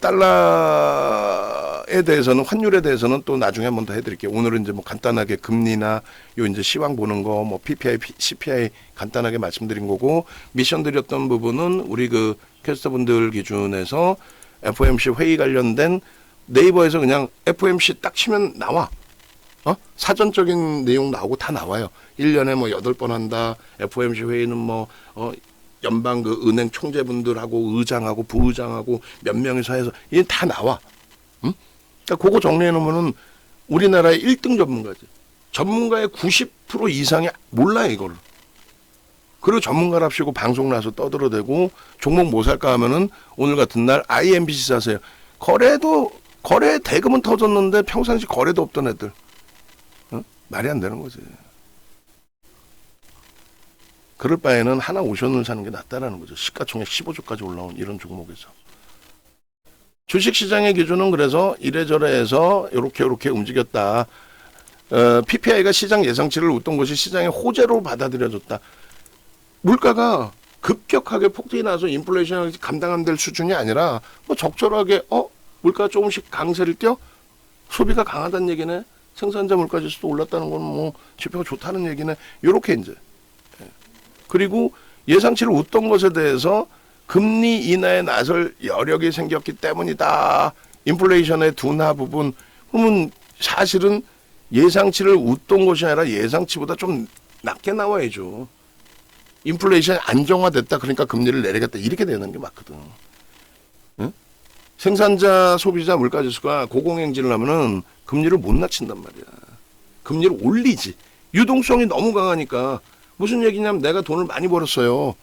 Speaker 1: 대해서는 환율에 대해서는 또 나중에 한 번 더 해드릴게요. 오늘은 이제 뭐 간단하게 금리나 요 이제 시황 보는 거 뭐 PPI, CPI 간단하게 말씀드린 거고 미션 드렸던 부분은 우리 그 캐스터분들 기준에서 FOMC 회의 관련된 네이버에서 그냥 FOMC 딱 치면 나와. 사전적인 내용 나오고 다 나와요. 1년에 뭐 8번 한다. FOMC 회의는 뭐 연방 그 은행 총재분들하고 의장하고 부의장하고 몇 명이서 해서 이게 다 나와. 그러니까 그거 정리해 놓으면은 우리나라의 1등 전문가지. 전문가의 90% 이상이 몰라요, 이거를. 그리고 전문가랍시고 방송 나서 떠들어대고 종목 뭐 살까 하면은 오늘 같은 날 IMBC 사세요. 거래 대금은 터졌는데 평상시 거래도 없던 애들. 말이 안 되는 거지. 그럴 바에는 하나 오션을 사는 게 낫다라는 거죠. 시가총액 15조까지 올라온 이런 종목에서. 주식시장의 기준은 그래서 이래저래 해서 요렇게 움직였다. PPI가 시장 예상치를 웃돈 것이 시장의 호재로 받아들여졌다. 물가가 급격하게 폭등이 나서 인플레이션이 감당 안 될 수준이 아니라 뭐 적절하게 물가가 조금씩 강세를 띄어 소비가 강하다는 얘기네. 생산자 물가 지수도 올랐다는 건 뭐 지표가 좋다는 얘기네. 요렇게 이제. 그리고 예상치를 웃던 것에 대해서 금리 인하에 나설 여력이 생겼기 때문이다. 인플레이션의 둔화 부분. 그러면 사실은 예상치를 웃던 것이 아니라 예상치보다 좀 낮게 나와야죠. 인플레이션이 안정화됐다. 그러니까 금리를 내리겠다. 이렇게 되는 게 맞거든. 응? 생산자 소비자 물가지수가 고공행진을 하면은 금리를 못 낮춘단 말이야. 금리를 올리지. 유동성이 너무 강하니까 무슨 얘기냐면 내가 돈을 많이 벌었어요.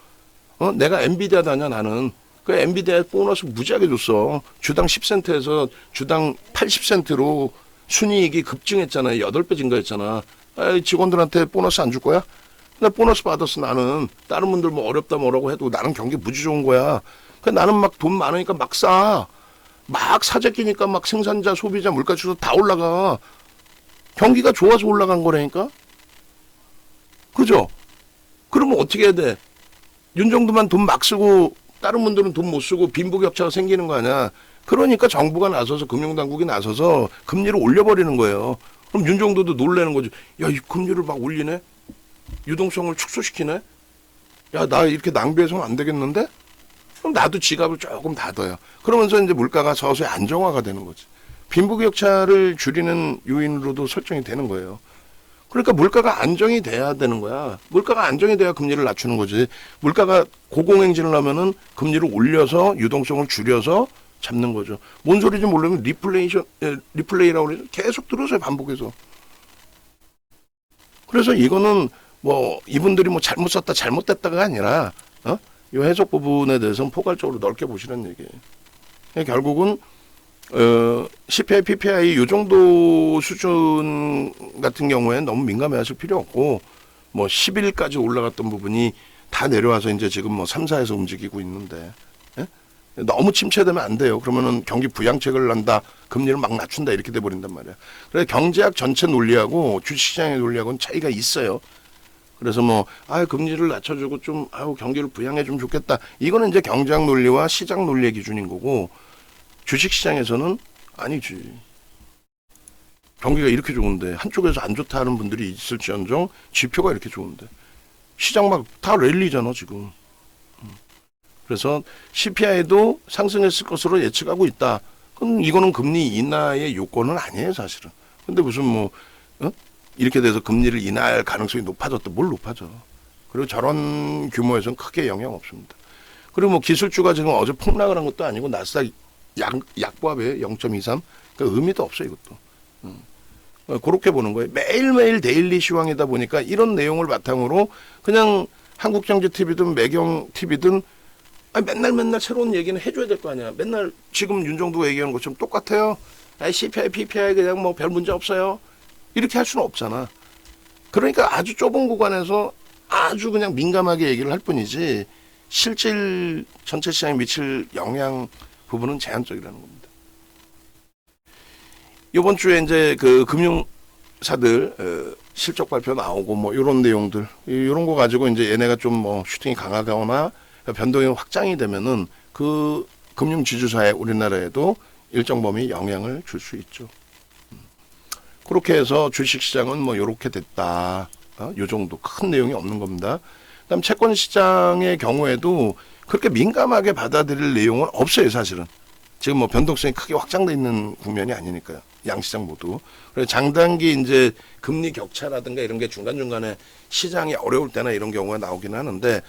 Speaker 1: 내가 엔비디아 다냐 나는. 그 엔비디아 보너스 무지하게 줬어. 주당 10센트에서 주당 80센트로 순이익이 급증했잖아요. 8배 증가했잖아. 직원들한테 보너스 안 줄 거야? 나 보너스 받았어 나는. 다른 분들 뭐 어렵다 뭐라고 해도 나는 경기 무지 좋은 거야. 나는 막 돈 많으니까 막 사. 막 사재 끼니까 막 생산자, 소비자, 물가지수 다 올라가. 경기가 좋아서 올라간 거라니까? 그죠? 그러면 어떻게 해야 돼? 윤 정도만 돈 막 쓰고 다른 분들은 돈 못 쓰고 빈부격차가 생기는 거 아니야. 그러니까 정부가 나서서 금융당국이 나서서 금리를 올려버리는 거예요. 그럼 윤 정도도 놀라는 거지. 야, 이 금리를 막 올리네? 유동성을 축소시키네? 야, 나 이렇게 낭비해서는 안 되겠는데? 그럼 나도 지갑을 조금 닫아요. 그러면서 이제 물가가 서서히 안정화가 되는 거지. 빈부격차를 줄이는 요인으로도 설정이 되는 거예요. 그러니까 물가가 안정이 돼야 되는 거야. 물가가 안정이 돼야 금리를 낮추는 거지. 물가가 고공행진을 하면은 금리를 올려서 유동성을 줄여서 잡는 거죠. 뭔 소리인지 모르면 리플레이라고 그래서 계속 들어서요, 반복해서. 그래서 이거는 뭐 이분들이 뭐 잘못 썼다 잘못됐다가 아니라 이 해석 부분에 대해서는 포괄적으로 넓게 보시는 얘기예요. 결국은 CPI, PPI 이 정도 수준 같은 경우에는 너무 민감해하실 필요 없고 뭐 10일까지 올라갔던 부분이 다 내려와서 이제 지금 뭐 3, 4에서 움직이고 있는데 너무 침체되면 안 돼요. 그러면은 경기 부양책을 한다, 금리를 막 낮춘다 이렇게 돼 버린단 말이야. 그래서 경제학 전체 논리하고 주식시장의 논리하고는 차이가 있어요. 그래서 뭐 금리를 낮춰주고 좀 경기를 부양해주면 좋겠다. 이거는 이제 경제학 논리와 시장 논리의 기준인 거고 주식시장에서는 아니지. 경기가 이렇게 좋은데 한쪽에서 안 좋다 하는 분들이 있을지언정 지표가 이렇게 좋은데 시장 막 다 랠리잖아 지금. 그래서 CPI도 상승했을 것으로 예측하고 있다. 그럼 이거는 금리 인하의 요건은 아니에요 사실은. 근데 무슨 뭐 이렇게 돼서 금리를 인하할 가능성이 높아졌다. 뭘 높아져. 그리고 저런 규모에서는 크게 영향 없습니다. 그리고 뭐 기술주가 지금 어제 폭락을 한 것도 아니고 나스닥 약보합이에요. 0.23. 그러니까 의미도 없어 이것도. 그렇게 보는 거예요. 매일매일 데일리 시황이다 보니까 이런 내용을 바탕으로 그냥 한국경제TV든 매경TV든 맨날 새로운 얘기는 해줘야 될 거 아니야. 맨날 지금 윤정도가 얘기하는 것처럼 똑같아요. CPI, PPI 그냥 뭐 별 문제 없어요. 이렇게 할 수는 없잖아. 그러니까 아주 좁은 구간에서 아주 그냥 민감하게 얘기를 할 뿐이지 실질 전체 시장에 미칠 영향 부분은 제한적이라는 겁니다. 이번 주에 이제 그 금융사들 실적 발표 나오고 뭐 이런 내용들 이런 거 가지고 이제 얘네가 좀 뭐 슈팅이 강하거나 변동이 확장이 되면은 그 금융 지주사에 우리나라에도 일정 범위 영향을 줄 수 있죠. 그렇게 해서 주식시장은 뭐 이렇게 됐다. 요 정도 큰 내용이 없는 겁니다. 그다음 채권 시장의 경우에도 그렇게 민감하게 받아들일 내용은 없어요, 사실은. 지금 뭐 변동성이 크게 확장돼 있는 국면이 아니니까요. 양시장 모두. 그래서 장단기 이제 금리 격차라든가 이런 게 중간중간에 시장이 어려울 때나 이런 경우가 나오긴 하는데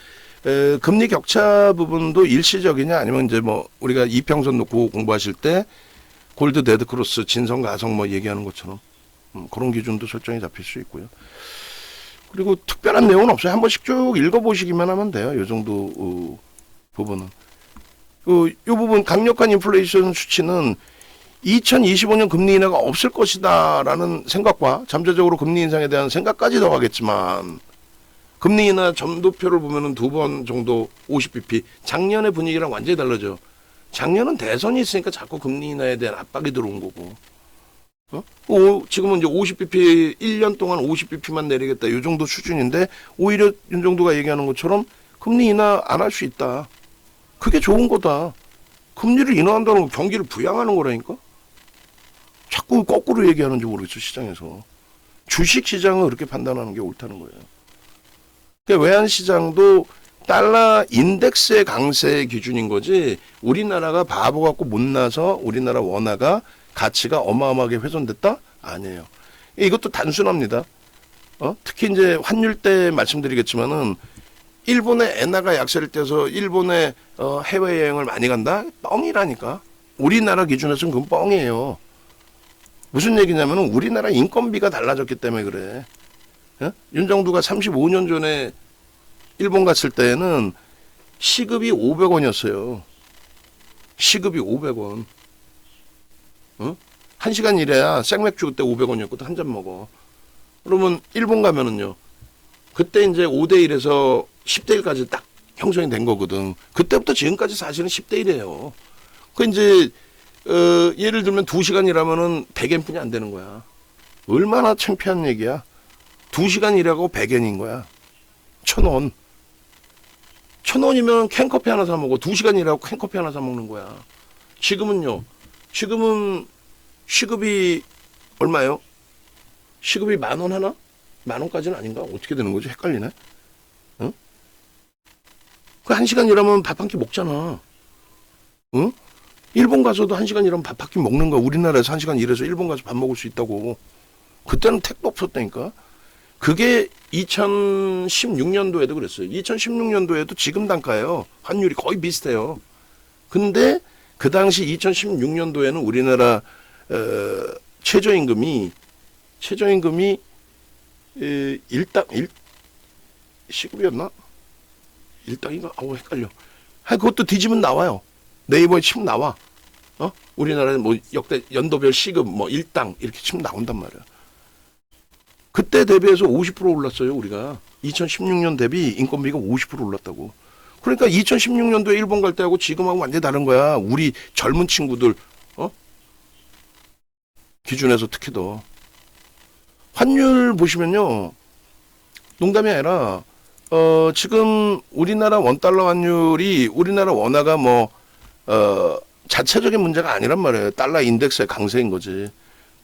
Speaker 1: 금리 격차 부분도 일시적이냐 아니면 이제 뭐 우리가 이평선 놓고 공부하실 때 골드 데드 크로스 진성 가성 뭐 얘기하는 것처럼 그런 기준도 설정이 잡힐 수 있고요. 그리고 특별한 내용은 없어요. 한 번씩 쭉 읽어보시기만 하면 돼요. 이 정도 부분은. 이 부분 강력한 인플레이션 수치는 2025년 금리 인하가 없을 것이다라는 생각과 잠재적으로 금리 인상에 대한 생각까지 더하겠지만 금리 인하 점도표를 보면은 2번 정도 50bp 작년의 분위기랑 완전히 달라져. 작년은 대선이 있으니까 자꾸 금리 인하에 대한 압박이 들어온 거고. 지금은 이제 50bp 1년 동안 50bp만 내리겠다 이 정도 수준인데 오히려 윤 정도가 얘기하는 것처럼 금리 인하 안 할 수 있다. 그게 좋은 거다. 금리를 인하한다는 건 경기를 부양하는 거라니까. 자꾸 거꾸로 얘기하는지 모르겠어 시장에서. 주식 시장은 그렇게 판단하는 게 옳다는 거예요. 그러니까 외환 시장도 달러 인덱스의 강세의 기준인 거지 우리나라가 바보 같고 못나서 우리나라 원화가 가치가 어마어마하게 훼손됐다? 아니에요. 이것도 단순합니다. 특히 이제 환율 때 말씀드리겠지만은 일본의 엔화가 약세를 떼서 일본의 해외여행을 많이 간다? 뻥이라니까. 우리나라 기준에서는 그건 뻥이에요. 무슨 얘기냐면은 우리나라 인건비가 달라졌기 때문에 그래. 윤정두가 35년 전에 일본 갔을 때에는 시급이 500원이었어요. 시급이 500원. 1시간 일해야 생맥주 그때 500원이었거든. 한 잔 먹어. 그러면 일본 가면은요. 그때 이제 5대1에서 10대1까지 딱 형성이 된 거거든. 그때부터 지금까지 사실은 10대1이에요. 그 이제 예를 들면 2시간 일하면은 100엔뿐이 안 되는 거야. 얼마나 창피한 얘기야. 2시간 일하고 100엔인 거야. 1,000원. 1,000원이면 캔커피 하나 사 먹어. 2시간 일하고 캔커피 하나 사 먹는 거야. 지금은요. 지금은 시급이 얼마요? 시급이 10,000원 하나? 10,000원까지는 아닌가? 어떻게 되는 거지? 헷갈리네. 응? 그 1시간 일하면 밥 한 끼 먹잖아. 응? 일본 가서도 1시간 일하면 밥 한 끼 먹는 거야. 우리나라에서 1시간 일해서 일본 가서 밥 먹을 수 있다고. 그때는 택도 없었다니까. 그게 2016년도에도 그랬어요. 2016년도에도 지금 단가예요. 환율이 거의 비슷해요. 근데 그 당시 2016년도에는 우리나라 최저임금이 시급이었나? 일당인가? 헷갈려. 그것도 뒤지면 나와요. 네이버에 치면 나와. 우리나라는 뭐 역대 연도별 시급 뭐 일당 이렇게 치면 나온단 말이야. 그때 대비해서 50% 올랐어요, 우리가. 2016년 대비 인건비가 50% 올랐다고. 그러니까 2016년도에 일본 갈 때하고 지금하고 완전히 다른 거야. 우리 젊은 친구들, 기준에서 특히 더. 환율 보시면요. 농담이 아니라, 지금 우리나라 원달러 환율이 우리나라 원화가 자체적인 문제가 아니란 말이에요. 달러 인덱스의 강세인 거지.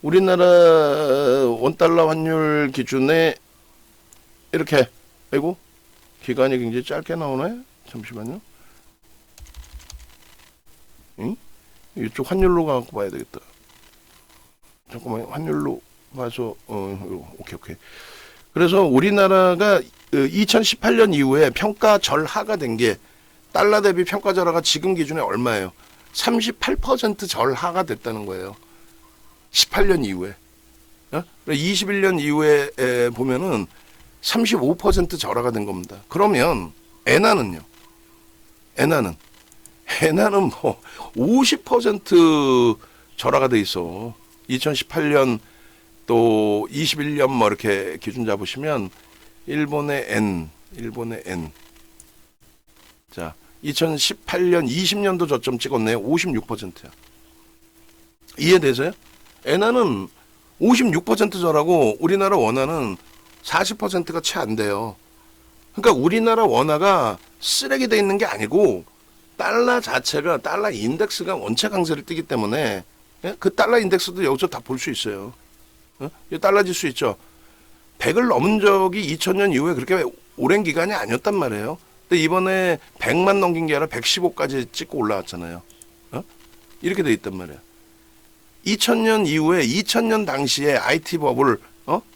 Speaker 1: 우리나라 원달러 환율 기준에 이렇게, 아이고, 기간이 굉장히 짧게 나오네? 잠시만요. 응? 이쪽 환율로 가갖고 봐야 되겠다. 잠깐만, 환율로 봐서, 오케이. 그래서 우리나라가 2018년 이후에 평가 절하가 된 게, 달러 대비 평가 절하가 지금 기준에 얼마예요? 38% 절하가 됐다는 거예요. 18년 이후에. 21년 이후에 보면은 35% 절하가 된 겁니다. 그러면 엔화는요. 엔화는 뭐 50% 절하가 돼 있어. 2018년 또 21년 뭐 이렇게 기준 잡으시면 일본의 N. 자, 2018년 20년도 저점 찍었네요. 56%야. 이해되세요? 엔화는 56% 절하고 우리나라 원화는 40%가 채 안 돼요. 그러니까 우리나라 원화가 쓰레기 돼 있는 게 아니고 달러 자체가 달러 인덱스가 원체 강세를 띠기 때문에 그 달러 인덱스도 여기서 다 볼 수 있어요. 이 달러 지수 있죠. 100을 넘은 적이 2000년 이후에 그렇게 오랜 기간이 아니었단 말이에요. 근데 이번에 100만 넘긴 게 아니라 115까지 찍고 올라왔잖아요. 이렇게 돼 있단 말이야. 2000년 이후에 2000년 당시에 IT 버블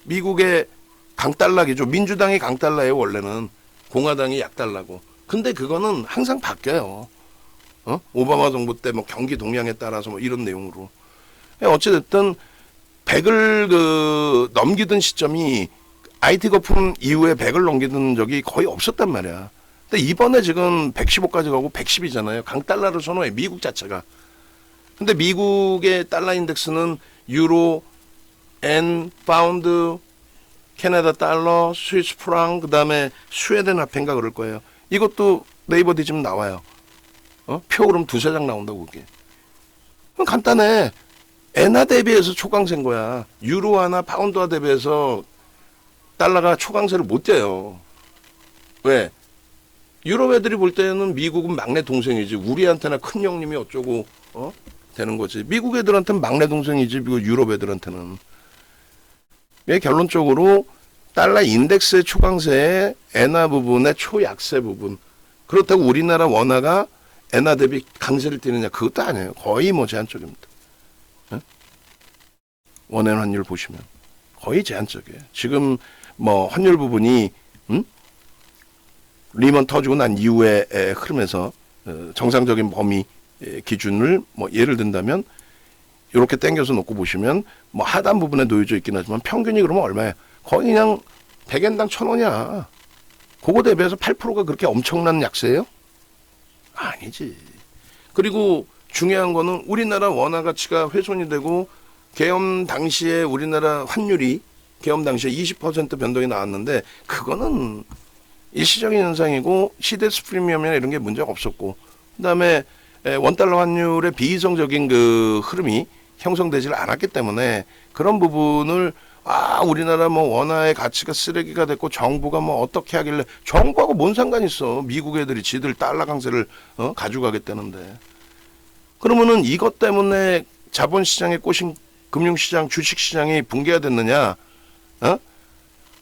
Speaker 1: 미국의 강달러기죠. 민주당이 강달러예요. 원래는 공화당이 약달러고. 근데 그거는 항상 바뀌어요. 오바마 정부 때 뭐 경기 동향에 따라서 뭐 이런 내용으로. 어찌됐든 100을 넘기던 시점이 IT 거품 이후에 100을 넘기던 적이 거의 없었단 말이야. 근데 이번에 지금 115까지 가고 110이잖아요. 강달러를 선호해 미국 자체가. 근데 미국의 달러 인덱스는 유로, 엔, 파운드, 캐나다 달러, 스위스 프랑, 그다음에 스웨덴 화폐인가 그럴 거예요. 이것도 네이버 뒤지면 나와요. 표 그럼 두세 장 나온다고 그게. 그럼 간단해. 엔화 대비해서 초강세인 거야. 유로화나 파운드화 대비해서 달러가 초강세를 못 떼요. 왜? 유럽 애들이 볼 때는 미국은 막내 동생이지. 우리한테나 큰 형님이 어쩌고 되는 거지. 미국 애들한테는 막내 동생이지. 유럽 애들한테는. 결론적으로 달러 인덱스의 초강세에 엔화 부분의 초약세 부분. 그렇다고 우리나라 원화가 엔화 대비 강세를 띠느냐 그것도 아니에요. 거의 뭐 제한적입니다. 원엔 환율 보시면 거의 제한적이에요. 지금 뭐 환율 부분이 리먼 터지고 난 이후에 흐름에서 정상적인 범위 기준을 뭐 예를 든다면 이렇게 당겨서 놓고 보시면 뭐 하단 부분에 놓여져 있긴 하지만 평균이 그러면 얼마야? 거의 그냥 100엔당 1,000원이야. 그거 대비해서 8%가 그렇게 엄청난 약세예요? 아니지. 그리고 중요한 거는 우리나라 원화 가치가 훼손이 되고 계엄 당시에 우리나라 환율이 계엄 당시에 20% 변동이 나왔는데 그거는 일시적인 현상이고 시데스 프리미엄이나 이런 게 문제가 없었고 그다음에 원달러 환율의 비이성적인 그 흐름이 형성되질 않았기 때문에 그런 부분을 우리나라 뭐 원화의 가치가 쓰레기가 됐고 정부가 뭐 어떻게 하길래 정부하고 뭔 상관이 있어. 미국 애들이 지들 달러 강세를 가져가겠다는데. 그러면은 이것 때문에 자본시장에 꼬신 금융시장, 주식시장이 붕괴가 됐느냐?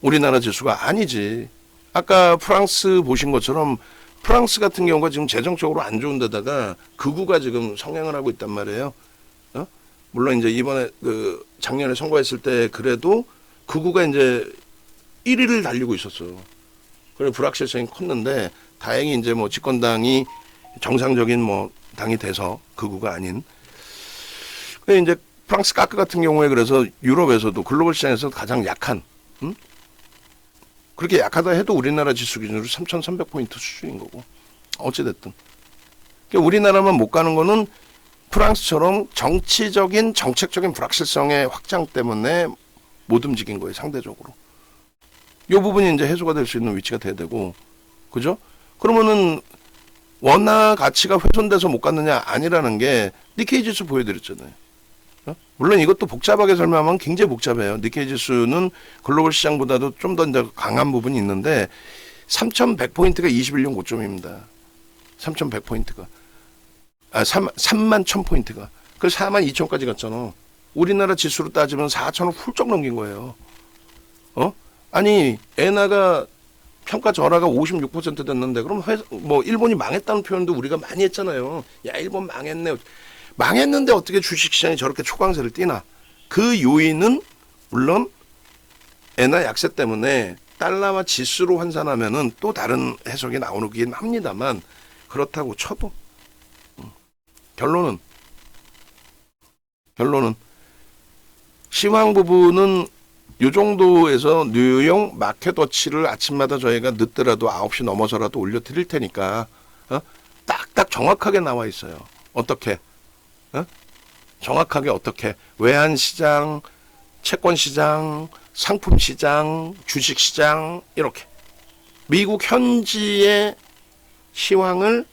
Speaker 1: 우리나라 지수가 아니지. 아까 프랑스 보신 것처럼 프랑스 같은 경우가 지금 재정적으로 안 좋은 데다가 극우가 지금 성행을 하고 있단 말이에요. 물론 이제 이번에 그 작년에 선거했을 때 그래도 극우가 이제 1위를 달리고 있었어. 그래 불확실성이 컸는데 다행히 이제 뭐 집권당이 정상적인 뭐 당이 돼서 극우가 아닌. 그래 이제 프랑스 까크 같은 경우에 그래서 유럽에서도 글로벌 시장에서 가장 약한. 그렇게 약하다 해도 우리나라 지수 기준으로 3,300포인트 수준인 거고. 어찌됐든. 그러니까 우리나라만 못 가는 거는 프랑스처럼 정치적인 정책적인 불확실성의 확장 때문에 못 움직인 거예요. 상대적으로. 이 부분이 이제 해소가 될 수 있는 위치가 돼야 되고. 그죠? 그러면은 원화 가치가 훼손돼서 못 갔느냐 아니라는 게 니케이 지수 보여드렸잖아요. 물론 이것도 복잡하게 설명하면 굉장히 복잡해요. 니케이 지수는 글로벌 시장보다도 좀 더 이제 강한 부분이 있는데 3,100포인트가 21년 고점입니다. 3,100포인트가. 3만 1,000포인트가. 그래서 4만 2천까지 갔잖아. 우리나라 지수로 따지면 4천을 훌쩍 넘긴 거예요. 아니 엔화가 평가 절하가 56% 됐는데 그럼 뭐 일본이 망했다는 표현도 우리가 많이 했잖아요. 야 일본 망했네. 망했는데 어떻게 주식시장이 저렇게 초강세를 띠나. 그 요인은 물론 엔화 약세 때문에 달러와 지수로 환산하면은 또 다른 해석이 나오긴 합니다만 그렇다고 쳐도 결론은 시황 부분은 이 정도에서 뉴욕 마켓워치를 아침마다 저희가 늦더라도 9시 넘어서라도 올려드릴 테니까 딱딱 정확하게 나와 있어요. 어떻게? 정확하게 어떻게 외환시장, 채권시장, 상품시장, 주식시장 이렇게 미국 현지의 시황을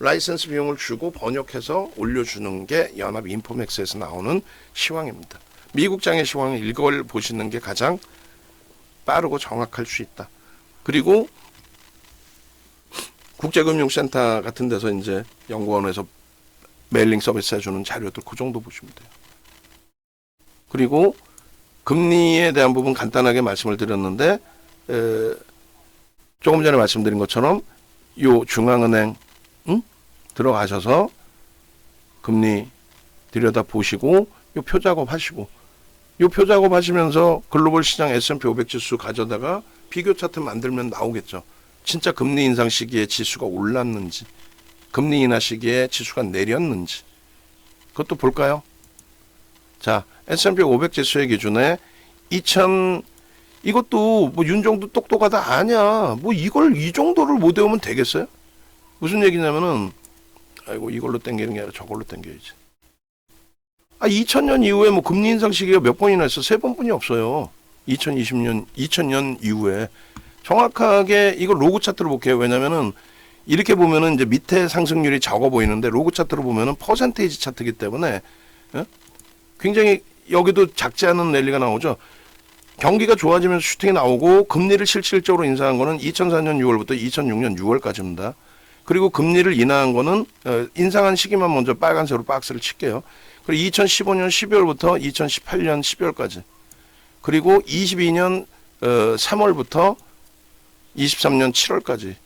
Speaker 1: 라이선스 비용을 주고 번역해서 올려주는 게 연합 인포맥스에서 나오는 시황입니다. 미국장의 시황을 이걸 보시는 게 가장 빠르고 정확할 수 있다. 그리고 국제금융센터 같은 데서 이제 연구원에서 메일링 서비스 해주는 자료들 그 정도 보시면 돼요. 그리고 금리에 대한 부분 간단하게 말씀을 드렸는데 조금 전에 말씀드린 것처럼 요 중앙은행 들어가셔서 금리 들여다 보시고 요 표 작업하시고 요 표 작업하시면서 글로벌 시장 S&P 500 지수 가져다가 비교 차트 만들면 나오겠죠. 진짜 금리 인상 시기에 지수가 올랐는지 금리 인하 시기에 지수가 내렸는지 그것도 볼까요? 자, S&P 500 지수의 기준에 이것도 뭐 윤정도 똑똑하다 아냐. 뭐 이걸 이 정도를 못 외우면 되겠어요? 무슨 얘기냐면은 아이고 이걸로 땡기는 게 아니라 저걸로 땡겨야지. 2000년 이후에 뭐 금리 인상 시기가 몇 번이나 있어? 3번뿐이 없어요. 2000년 이후에 정확하게 이걸 로그 차트로 볼게요. 왜냐면은 이렇게 보면은 이제 밑에 상승률이 적어 보이는데 로그 차트로 보면은 퍼센테이지 차트이기 때문에 굉장히 여기도 작지 않은 랠리가 나오죠. 경기가 좋아지면서 슈팅이 나오고 금리를 실질적으로 인상한 거는 2004년 6월부터 2006년 6월까지입니다. 그리고 금리를 인하한 거는 인상한 시기만 먼저 빨간색으로 박스를 칠게요. 그리고 2015년 12월부터 2018년 12월까지 그리고 22년 3월부터 23년 7월까지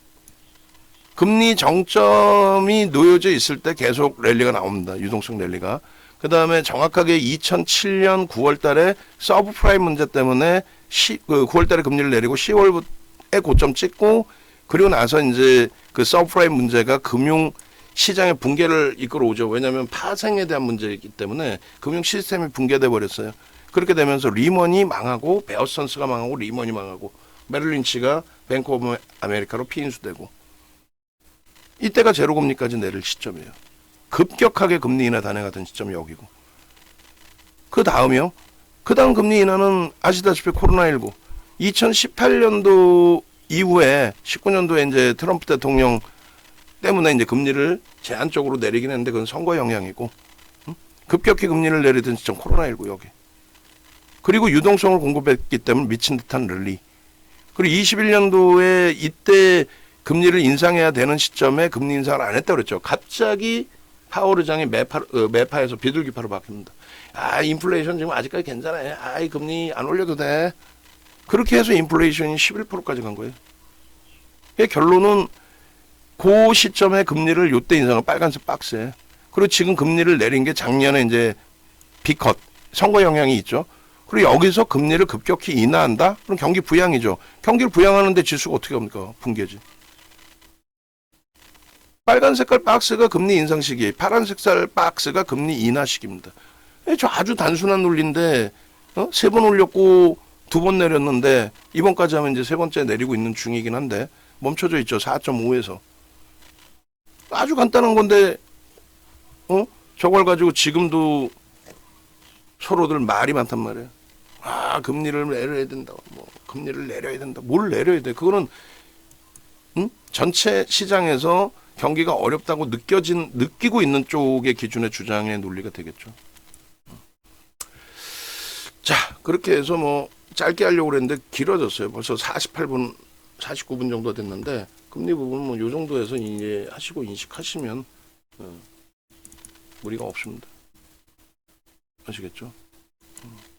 Speaker 1: 금리 정점이 놓여져 있을 때 계속 랠리가 나옵니다. 유동성 랠리가. 그 다음에 정확하게 2007년 9월 달에 서브프라임 문제 때문에 9월 달에 금리를 내리고 10월에 고점 찍고 그리고 나서 이제 그 서브프라임 문제가 금융 시장의 붕괴를 이끌어오죠. 왜냐하면 파생에 대한 문제이기 때문에 금융 시스템이 붕괴돼 버렸어요. 그렇게 되면서 리먼이 망하고 베어선스가 망하고 리먼이 망하고 메릴린치가 뱅크 오브 아메리카로 피인수되고 이때가 제로금리까지 내릴 시점이에요. 급격하게 금리 인하 단행하던 시점이 여기고 그 다음이요. 그 다음 금리 인하는 아시다시피 코로나19 2018년도 이후에 19년도에 이제 트럼프 대통령 때문에 이제 금리를 제한적으로 내리긴 했는데 그건 선거 영향이고 급격히 금리를 내리던 시점 코로나19 여기 그리고 유동성을 공급했기 때문에 미친 듯한 랠리 그리고 21년도에 이때 금리를 인상해야 되는 시점에 금리 인상을 안 했다고 그랬죠. 갑자기 파월 의장이 매파에서 비둘기파로 바뀝니다. 인플레이션 지금 아직까지 괜찮아요. 이 금리 안 올려도 돼. 그렇게 해서 인플레이션이 11%까지 간 거예요. 결론은 그 시점에 금리를 요때 인상을 빨간색 박스에 그리고 지금 금리를 내린 게 작년에 이제 B컷 선거 영향이 있죠. 그리고 여기서 금리를 급격히 인하한다? 그럼 경기 부양이죠. 경기를 부양하는데 지수가 어떻게 합니까? 붕괴지. 빨간 색깔 박스가 금리 인상 시기, 파란 색깔 박스가 금리 인하 시기입니다. 저 아주 단순한 논리인데 3번 올렸고 2번 내렸는데 이번까지 하면 이제 세 번째 내리고 있는 중이긴 한데 멈춰져 있죠. 4.5에서. 아주 간단한 건데 저걸 가지고 지금도 서로들 말이 많단 말이에요. 금리를 내려야 된다. 금리를 내려야 된다. 뭘 내려야 돼? 그거는 전체 시장에서 경기가 어렵다고 느끼고 있는 쪽의 기준의 주장의 논리가 되겠죠. 자, 그렇게 해서 뭐 짧게 하려고 그랬는데 길어졌어요. 벌써 48분, 49분 정도 됐는데 금리 부분은 뭐 요 정도에서 이제 하시고 인식하시면 무리가 없습니다. 아시겠죠?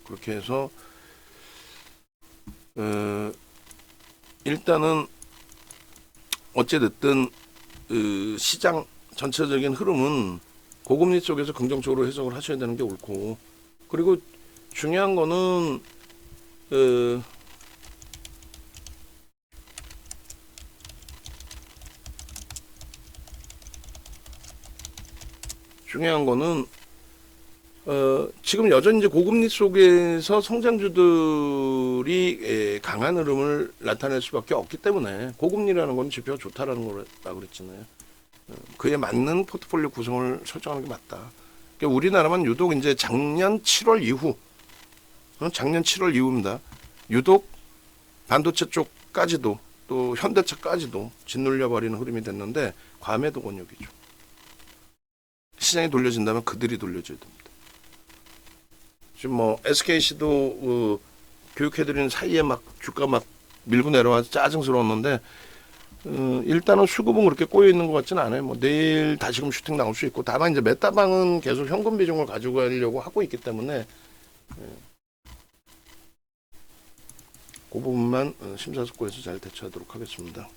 Speaker 1: 그렇게 해서 일단은 어찌됐든 시장 전체적인 흐름은 고금리 쪽에서 긍정적으로 해석을 하셔야 되는 게 옳고 그리고 중요한 거는 지금 여전히 이제 고금리 속에서 성장주들이 강한 흐름을 나타낼 수밖에 없기 때문에 고금리라는 건 지표가 좋다라는 거라고 그랬잖아요. 그에 맞는 포트폴리오 구성을 설정하는 게 맞다. 그러니까 우리나라만 유독 이제 작년 7월 이후, 작년 7월 이후입니다. 유독 반도체 쪽까지도 또 현대차까지도 짓눌려 버리는 흐름이 됐는데 과매도 권역이죠. 시장이 돌려진다면 그들이 돌려줘야 됩니다. 지금 뭐 SKC도 교육해드리는 사이에 막 주가 막 밀고 내려와서 짜증스러웠는데 일단은 수급은 그렇게 꼬여 있는 것 같지는 않아요. 뭐 내일 다시금 슈팅 나올 수 있고 다만 이제 메타방은 계속 현금 비중을 가지고 가려고 하고 있기 때문에 그 부분만 심사숙고해서 잘 대처하도록 하겠습니다.